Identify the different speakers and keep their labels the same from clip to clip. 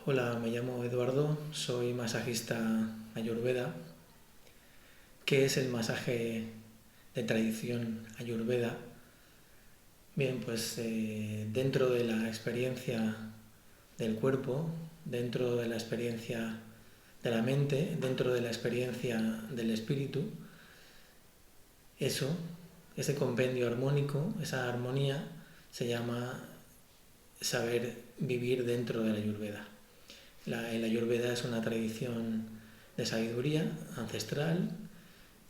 Speaker 1: Hola, me llamo Eduardo, soy masajista ayurveda. ¿Qué es el masaje de tradición ayurveda? Bien, pues dentro de la experiencia del cuerpo, dentro de la experiencia de la mente, dentro de la experiencia del espíritu, eso, ese compendio armónico, esa armonía, se llama saber vivir dentro de la ayurveda. El ayurveda es una tradición de sabiduría ancestral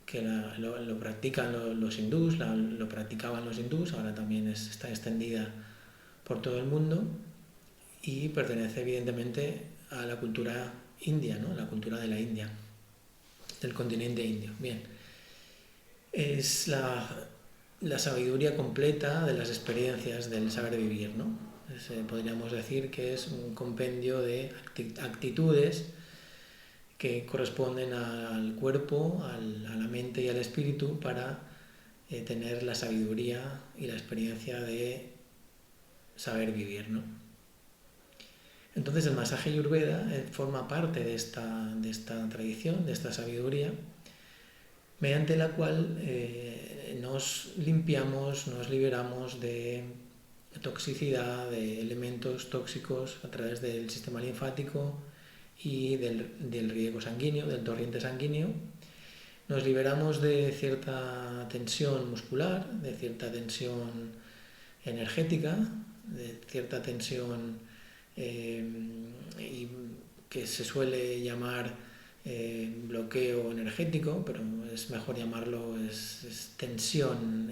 Speaker 1: que lo practican los hindús, lo practicaban los hindús, ahora también está extendida por todo el mundo y pertenece evidentemente a la cultura india, ¿no? La cultura de la India, del continente indio. Bien, es la sabiduría completa de las experiencias del saber vivir, ¿no? Podríamos decir que es un compendio de actitudes que corresponden al cuerpo, a la mente y al espíritu para tener la sabiduría y la experiencia de saber vivir, ¿no? Entonces el masaje Ayurveda forma parte de esta tradición, de esta sabiduría, mediante la cual nos limpiamos, nos liberamos de toxicidad, de elementos tóxicos a través del sistema linfático y del riego sanguíneo, del torrente sanguíneo. Nos liberamos de cierta tensión muscular, de cierta tensión energética, de cierta tensión que se suele llamar bloqueo energético, pero es mejor llamarlo es tensión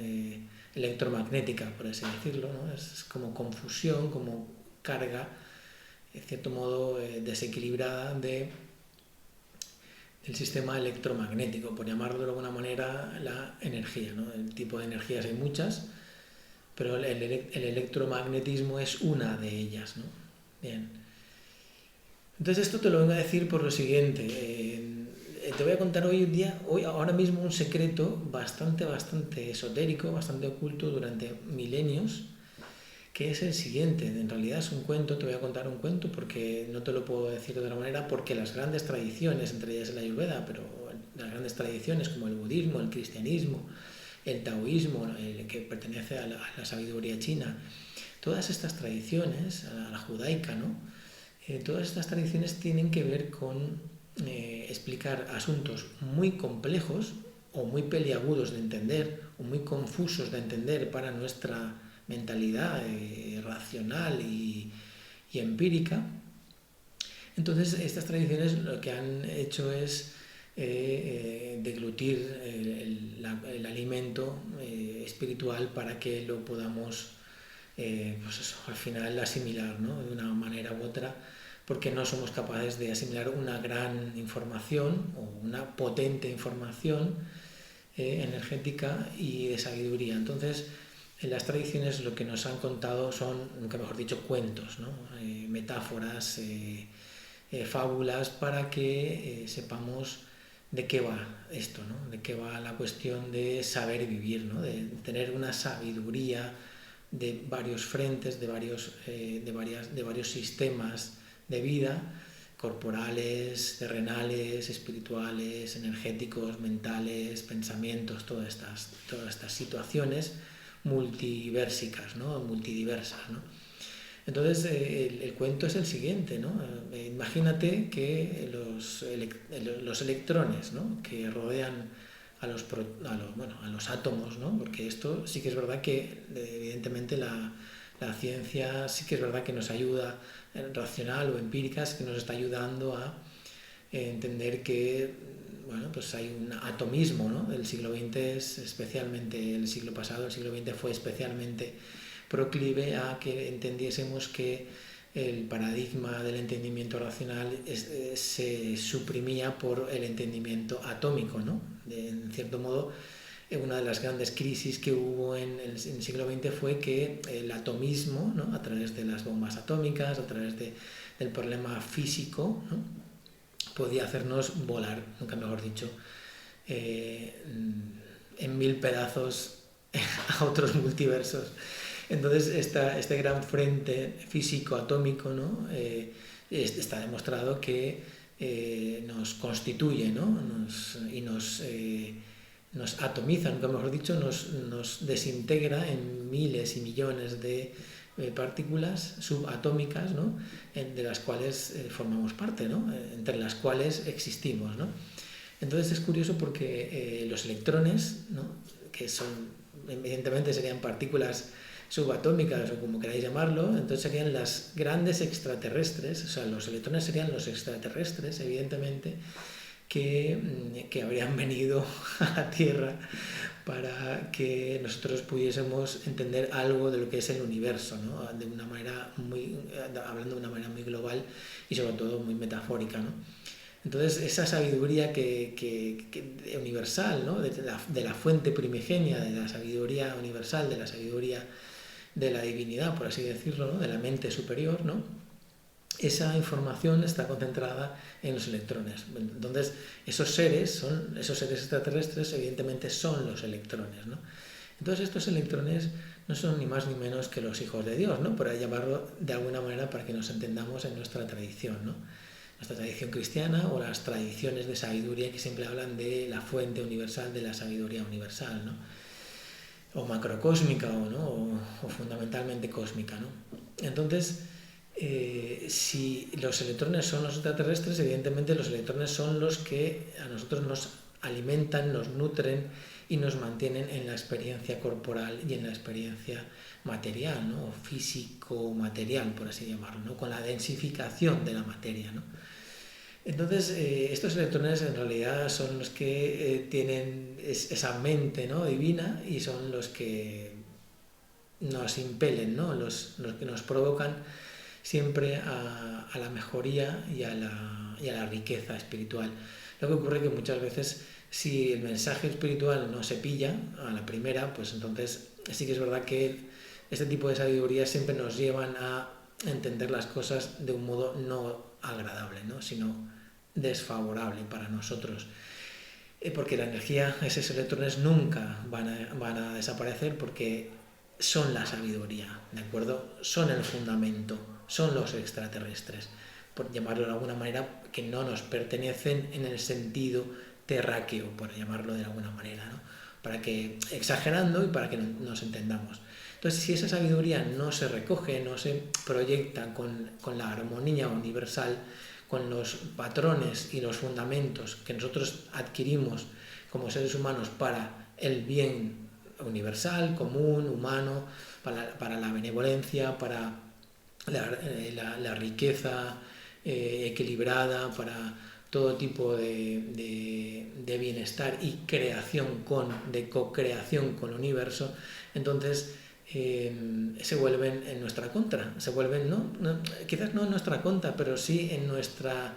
Speaker 1: electromagnética, por así decirlo, ¿no? Es como confusión, como carga, en cierto modo desequilibrada del sistema electromagnético, por llamarlo de alguna manera, la energía, ¿no? El tipo de energías hay muchas, pero el electromagnetismo es una de ellas, ¿no? Bien. Entonces esto te lo vengo a decir por lo siguiente. Te voy a contar ahora mismo un secreto bastante esotérico, bastante oculto durante milenios, que es el siguiente. En realidad es un cuento, te voy a contar un cuento porque no te lo puedo decir de otra manera, porque las grandes tradiciones, entre ellas la Ayurveda, pero las grandes tradiciones como el budismo, el cristianismo, el taoísmo, que pertenece a la sabiduría china, todas estas tradiciones, a la judaica, ¿no? Todas estas tradiciones tienen que ver con explicar asuntos muy complejos o muy peliagudos de entender o muy confusos de entender para nuestra mentalidad racional y empírica. Entonces estas tradiciones lo que han hecho es deglutir el alimento espiritual para que lo podamos pues eso, al final asimilar, ¿no? De una manera u otra, porque no somos capaces de asimilar una gran información o una potente información energética y de sabiduría. Entonces, en las tradiciones lo que nos han contado son, nunca mejor dicho, cuentos, ¿no? Metáforas, fábulas, para que sepamos de qué va esto, ¿no? De qué va la cuestión de saber vivir, ¿no? De tener una sabiduría de varios frentes, de varios sistemas de vida, corporales, terrenales, espirituales, energéticos, mentales, pensamientos, todas estas situaciones multiversicas, ¿no? Multidiversas, ¿no? Entonces el cuento es el siguiente, ¿no? Imagínate que los electrones, ¿no? Que rodean a los átomos, ¿no? Porque esto sí que es verdad que evidentemente la ciencia sí que es verdad que nos ayuda, racional o empírica, sí que nos está ayudando a entender que pues hay un atomismo, ¿no? El siglo XX es especialmente, el siglo pasado, el siglo XX fue especialmente proclive a que entendiésemos que el paradigma del entendimiento racional se suprimía por el entendimiento atómico, ¿no? En cierto modo, una de las grandes crisis que hubo en el siglo XX fue que el atomismo, ¿no? A través de las bombas atómicas, a través del problema físico, ¿no? Podía hacernos volar, nunca mejor dicho, en 1000 pedazos a otros multiversos. Entonces, este gran frente físico-atómico, ¿no? Está demostrado que nos constituye, ¿no? Nos atomiza, nunca mejor dicho, nos desintegra en miles y millones de partículas subatómicas, ¿no? De las cuales formamos parte, ¿no? Entre las cuales existimos, ¿no? Entonces es curioso porque los electrones, ¿no? Que son, evidentemente serían partículas subatómicas o como queráis llamarlo, entonces serían las grandes extraterrestres, o sea, los electrones serían los extraterrestres, evidentemente, que habrían venido a la Tierra para que nosotros pudiésemos entender algo de lo que es el universo, ¿no? De una manera hablando de una manera muy global y sobre todo muy metafórica, ¿no? Entonces esa sabiduría universal, ¿no? de la fuente primigenia, de la sabiduría universal, de la sabiduría de la divinidad, por así decirlo, ¿no? De la mente superior, ¿no? Esa información está concentrada en los electrones. Entonces, esos seres extraterrestres, evidentemente son los electrones, ¿no? Entonces, estos electrones no son ni más ni menos que los hijos de Dios, ¿no? Por llamarlo de alguna manera para que nos entendamos en nuestra tradición, ¿no? Nuestra tradición cristiana o las tradiciones de sabiduría que siempre hablan de la fuente universal, de la sabiduría universal, ¿no? O macrocósmica o fundamentalmente cósmica, ¿no? Entonces, si los electrones son los extraterrestres, evidentemente los electrones son los que a nosotros nos alimentan, nos nutren y nos mantienen en la experiencia corporal y en la experiencia material, ¿no? O físico-material, por así llamarlo, ¿no? Con la densificación de la materia, ¿no? Entonces, estos electrones en realidad son los que tienen esa mente, ¿no? Divina, y son los que nos impelen, ¿no? Los que nos provocan siempre a la mejoría y a la riqueza espiritual. Lo que ocurre es que muchas veces, si el mensaje espiritual no se pilla a la primera, pues entonces sí que es verdad que este tipo de sabiduría siempre nos llevan a entender las cosas de un modo no agradable, ¿no? Sino desfavorable para nosotros. Porque la energía, esos electrones nunca van a desaparecer porque son la sabiduría, ¿de acuerdo? Son el fundamento, son los extraterrestres, por llamarlo de alguna manera, que no nos pertenecen en el sentido terráqueo, por llamarlo de alguna manera, ¿no? Para que, exagerando y para que nos entendamos. Entonces, si esa sabiduría no se recoge, no se proyecta con la armonía universal, con los patrones y los fundamentos que nosotros adquirimos como seres humanos para el bien universal, común, humano, para la benevolencia, para la riqueza equilibrada, para todo tipo de bienestar y de co-creación con el universo, entonces se vuelven en nuestra contra, se vuelven, quizás no en nuestra contra, pero sí en nuestra,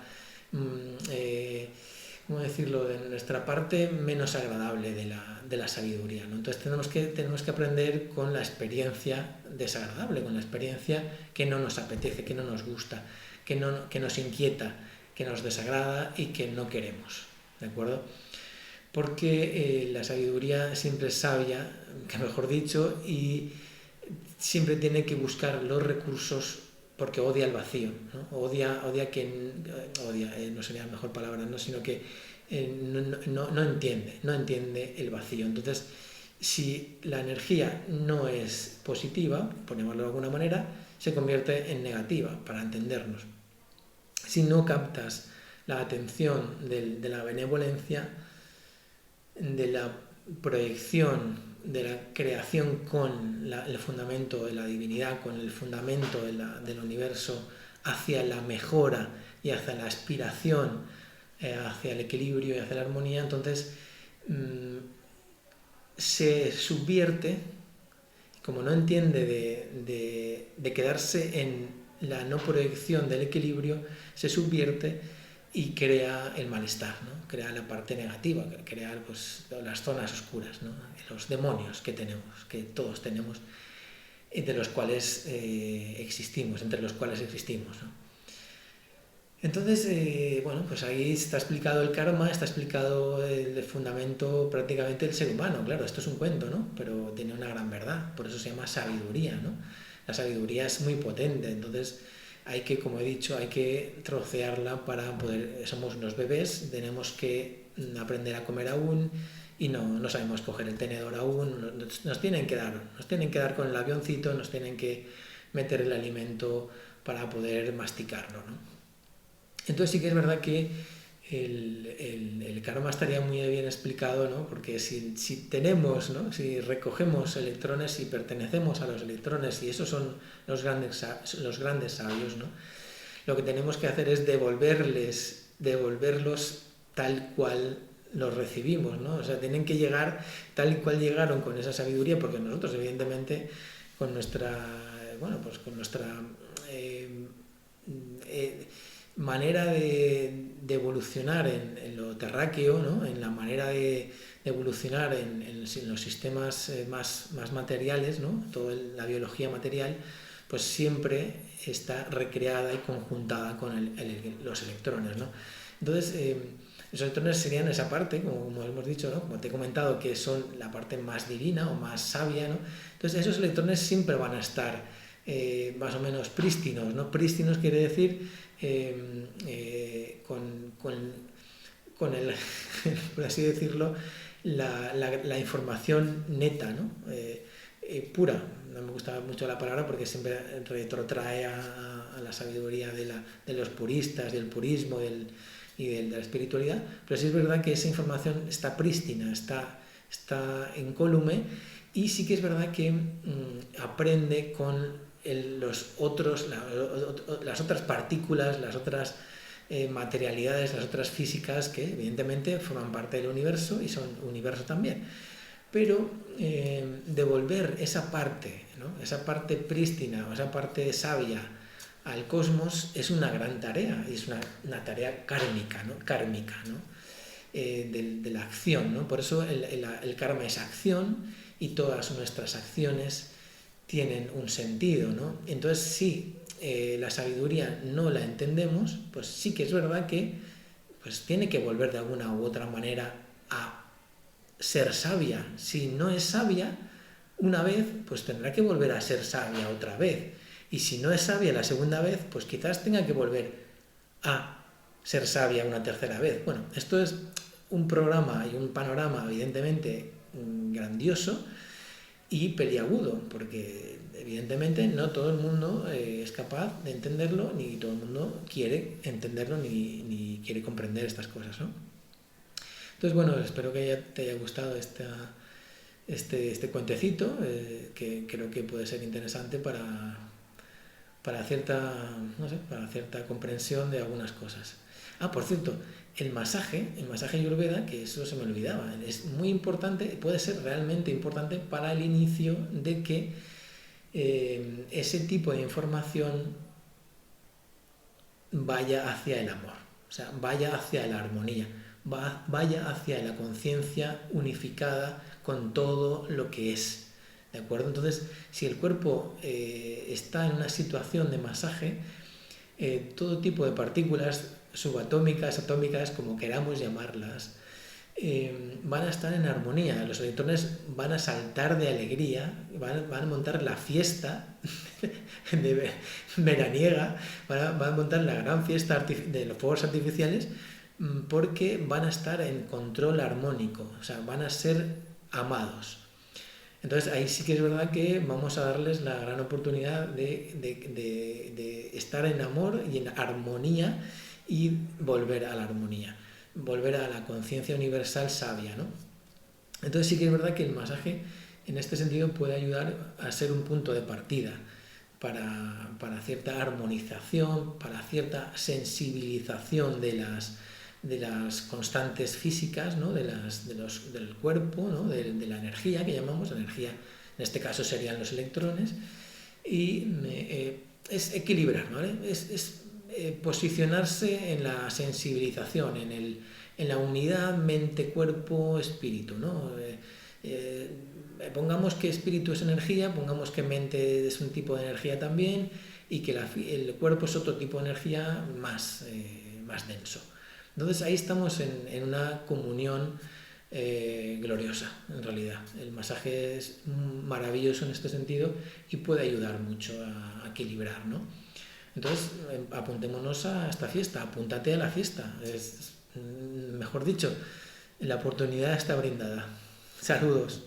Speaker 1: ¿cómo decirlo?, de nuestra parte menos agradable de la sabiduría, ¿no? Entonces tenemos que aprender con la experiencia desagradable, con la experiencia que no nos apetece, que no nos gusta, que nos inquieta, que nos desagrada y que no queremos, ¿de acuerdo? Porque la sabiduría siempre es sabia, que mejor dicho, y siempre tiene que buscar los recursos porque odia el vacío, ¿no? Odia no sería la mejor palabra, ¿no? Sino que no entiende el vacío. Entonces, si la energía no es positiva, por llamarlo de alguna manera, se convierte en negativa, para entendernos. Si no captas la atención de la benevolencia, de la proyección, de la creación con el fundamento de la divinidad, con el fundamento del universo, hacia la mejora y hacia la aspiración, hacia el equilibrio y hacia la armonía, entonces se subvierte, como no entiende de quedarse en la no proyección del equilibrio, se subvierte y crea el malestar, ¿no? Crea la parte negativa, crea pues, las zonas oscuras, ¿no? Los demonios que todos tenemos, de los cuales existimos, entre los cuales existimos, ¿no? Entonces, bueno, pues ahí está explicado el karma, está explicado el fundamento prácticamente del ser humano. Claro, esto es un cuento, ¿no? Pero tiene una gran verdad, por eso se llama sabiduría, ¿no? La sabiduría es muy potente, entonces hay que, como he dicho, hay que trocearla para poder... Somos unos bebés, tenemos que aprender a comer aún y no sabemos coger el tenedor aún, nos tienen que dar con el avioncito, nos tienen que meter el alimento para poder masticarlo, ¿no? Entonces sí que es verdad que el karma estaría muy bien explicado, ¿no? Porque si tenemos, ¿no? Si recogemos electrones y pertenecemos a los electrones, y esos son los grandes sabios, ¿no? Lo que tenemos que hacer es devolverlos tal cual los recibimos, ¿no? O sea, tienen que llegar tal y cual llegaron con esa sabiduría, porque nosotros, evidentemente, con nuestra, bueno, pues con nuestra eh, eh, manera de evolucionar en lo terráqueo, ¿no? En la manera de evolucionar en los sistemas más materiales, ¿no? Toda la biología material, pues siempre está recreada y conjuntada con los electrones, ¿no? Entonces, los electrones serían esa parte, como hemos dicho, ¿no? Como te he comentado, que son la parte más divina o más sabia, ¿no? Entonces, esos electrones siempre van a estar más o menos prístinos, ¿no? Prístinos quiere decir con el, por así decirlo, la información neta, ¿no? Pura. No me gusta mucho la palabra porque siempre retrotrae a la sabiduría de los puristas, del purismo de la espiritualidad, pero sí es verdad que esa información está prístina, está incólume, y sí que es verdad que aprende con las otras partículas, las otras materialidades, las otras físicas que evidentemente forman parte del universo y son universo también. Pero devolver esa parte, ¿no? Esa parte prístina o esa parte sabia al cosmos es una gran tarea, y es una tarea kármica, ¿no? Kármica, ¿no? De la acción, ¿no? Por eso el karma es acción, y todas nuestras acciones tienen un sentido, ¿no? Entonces, si la sabiduría no la entendemos, pues sí que es verdad que pues tiene que volver de alguna u otra manera a ser sabia. Si no es sabia una vez, pues tendrá que volver a ser sabia otra vez. Y si no es sabia la segunda vez, pues quizás tenga que volver a ser sabia una tercera vez. Bueno, esto es un programa y un panorama evidentemente grandioso y peliagudo, porque evidentemente no todo el mundo es capaz de entenderlo, ni todo el mundo quiere entenderlo, ni quiere comprender estas cosas, ¿no? Entonces, bueno, espero que te haya gustado este cuentecito, que creo que puede ser interesante para cierta comprensión de algunas cosas. Ah, por cierto, el masaje Ayurveda, que eso se me olvidaba, es muy importante, puede ser realmente importante para el inicio de que ese tipo de información vaya hacia el amor, o sea, vaya hacia la armonía, vaya hacia la conciencia unificada con todo lo que es. ¿De acuerdo? Entonces, si el cuerpo está en una situación de masaje, todo tipo de partículas subatómicas, atómicas, como queramos llamarlas, van a estar en armonía. Los electrones van a saltar de alegría, van a montar la fiesta de veraniega, van a montar la gran fiesta de los fuegos artificiales, porque van a estar en control armónico, o sea, van a ser amados. Entonces ahí sí que es verdad que vamos a darles la gran oportunidad de estar en amor y en armonía, y volver a la armonía, volver a la conciencia universal sabia, ¿no? Entonces sí que es verdad que el masaje en este sentido puede ayudar a ser un punto de partida para cierta armonización, para cierta sensibilización de las constantes físicas, ¿no? Del cuerpo, ¿no? de la energía que llamamos, energía en este caso serían los electrones, y es equilibrar, ¿vale? Es posicionarse en la sensibilización, en la unidad mente-cuerpo-espíritu, ¿no? Pongamos que espíritu es energía, pongamos que mente es un tipo de energía también, y que el cuerpo es otro tipo de energía más denso. Entonces ahí estamos en una comunión gloriosa, en realidad. El masaje es maravilloso en este sentido y puede ayudar mucho a equilibrar, ¿no? Entonces, apuntémonos a esta fiesta, apúntate a la fiesta. Mejor dicho, la oportunidad está brindada. Saludos.